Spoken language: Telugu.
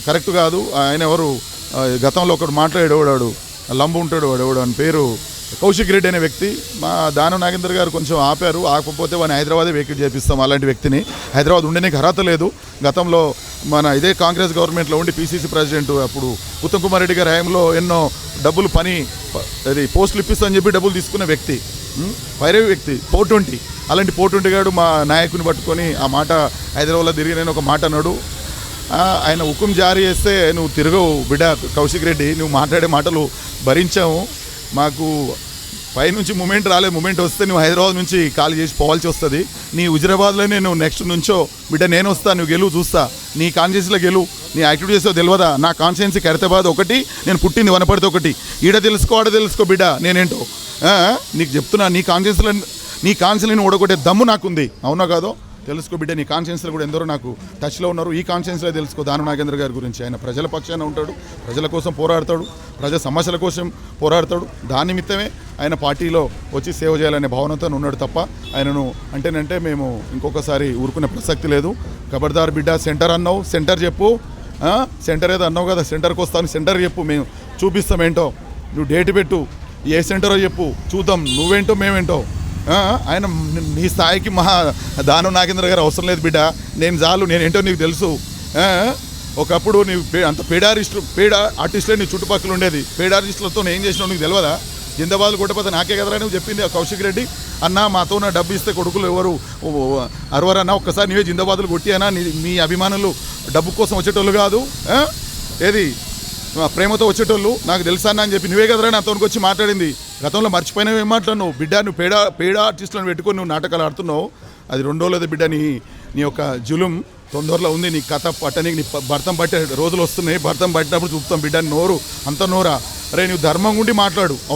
కరెక్ట్ కాదు. ఆయన ఎవరు గతంలో ఒకడు మాట్లాడేవాడు లంబు ఉంటాడు వాడు అని పేరు కౌశిక్ రెడ్డి అనే వ్యక్తి. మా దానం నాగేందర్ గారు కొంచెం ఆపారు, ఆకపోతే వాడిని హైదరాబాదే వేకెట్ చేపిస్తాం. అలాంటి వ్యక్తిని హైదరాబాద్ ఉండేనికి అర్హత లేదు. గతంలో మన ఇదే కాంగ్రెస్ గవర్నమెంట్లో ఉండి పీసీసీ ప్రెసిడెంట్ అప్పుడు ఉత్తమ్ కుమార్ రెడ్డి గారి హయాంలో ఎన్నో డబ్బులు అది పోస్టులు ఇప్పిస్తామని చెప్పి డబ్బులు తీసుకున్న వ్యక్తి, వైరవి వ్యక్తి, 420. అలాంటి 420 గారు మా నాయకుని పట్టుకొని ఆ మాట హైదరాబాద్లో తిరిగి నేను ఒక మాట అన్నాడు. ఆయన హుకుం జారీ చేస్తే నువ్వు తిరగవు బిడ్డ కౌశిక్ రెడ్డి, నువ్వు మాట్లాడే మాటలు భరించాము. మాకు పైనుంచి మూమెంట్ రాలేదు. మూమెంట్ వస్తే నువ్వు హైదరాబాద్ నుంచి ఖాళీ చేసి పోవాల్సి వస్తుంది. నీ హుజరాబాద్లోనే నువ్వు నెక్స్ట్ నుంచో బిడ్డ నేను వస్తా, నువ్వు గెలువు చూస్తా. నీ కాన్షియన్స్లో గెలువు, నీ యాక్టివిటీ చేస్తావు తెలియదా? నా కాన్షియన్స్ ఖైరతాబాద్ ఒకటి, నేను పుట్టింది వనపడితే ఒకటి. ఈడ తెలుసుకో ఆడ తెలుసుకో బిడ్డ నేనేంటో నీకు చెప్తున్నా. నీ కాన్షియన్స్ని ఓడగొట్టే దమ్ము నాకుంది, అవునా కాదో తెలుసుకో బిడ్డ. నీ కాన్షియన్స్లో కూడా ఎందరో నాకు టచ్లో ఉన్నారు. ఈ కాన్షియన్స్లో తెలుసుకో దానం నాగేంద్ర గారి గురించి. ఆయన ప్రజల పక్షాన ఉంటాడు, ప్రజల కోసం పోరాడతాడు, ప్రజల సమస్యల కోసం పోరాడతాడు. దాని నిమిత్తమే ఆయన పార్టీలో వచ్చి సేవ చేయాలనే భావనతో ఉన్నాడు తప్ప ఆయనను అంటేనంటే మేము ఇంకొకసారి ఊరుకునే ప్రసక్తి లేదు. ఖబర్దార్ బిడ్డ, సెంటర్ అన్నావు, సెంటర్ చెప్పు. సెంటర్ ఏదో అన్నావు కదా, సెంటర్కి వస్తాను, సెంటర్ చెప్పు, మేము చూపిస్తాం ఏంటో. నువ్వు డేట్ పెట్టు, ఏ సెంటరో చెప్పు, చూద్దాం నువ్వేంటో మేమేంటో. ఆయన నీ స్థాయికి దానం నాగేంద్ర గారు అవసరం లేదు బిడ్డ, నేను చాలు, నేనేంటో నీకు తెలుసు. ఒకప్పుడు నీవు అంత పేడ ఆర్టిస్టులే నీ చుట్టుపక్కల ఉండేది. పేడ ఆర్టిస్టులతో ఏం చేసినావు నీకు తెలియదా? జిందాబాద్ కొట్టపోతే నాకే కదరా నువ్వు చెప్పింది. కౌశిక్ రెడ్డి అన్న మాతో నా డబ్బు ఇస్తే కొడుకులు ఎవరు అరవరన్నా, ఒక్కసారి నీవే జిందాబాదులు కొట్టి అన్నా. మీ అభిమానులు డబ్బు కోసం వచ్చేటోళ్ళు కాదు, ఏది ప్రేమతో వచ్చేటోళ్ళు. నాకు తెలుసా అని చెప్పి నువ్వే కదరా నాతోనికి వచ్చి మాట్లాడింది. గతంలో మర్చిపోయినావు ఏం మాట్లాడినావు బిడ్డ? నువ్వు పేడ ఆర్టిస్టులను పెట్టుకొని నువ్వు నాటకాలు ఆడుతున్నావు. అది రెండో లేదు బిడ్డ. నీ యొక్క జులుం తొందరలో ఉంది. నీ కథ పట్టనీకి నీ భర్తం పట్టే రోజులు వస్తున్నాయి. భర్తం పట్టినప్పుడు చూపుతాం బిడ్డ. నోరు అంత నోరా? అరే నువ్వు ధర్మం ఉండి మాట్లాడు.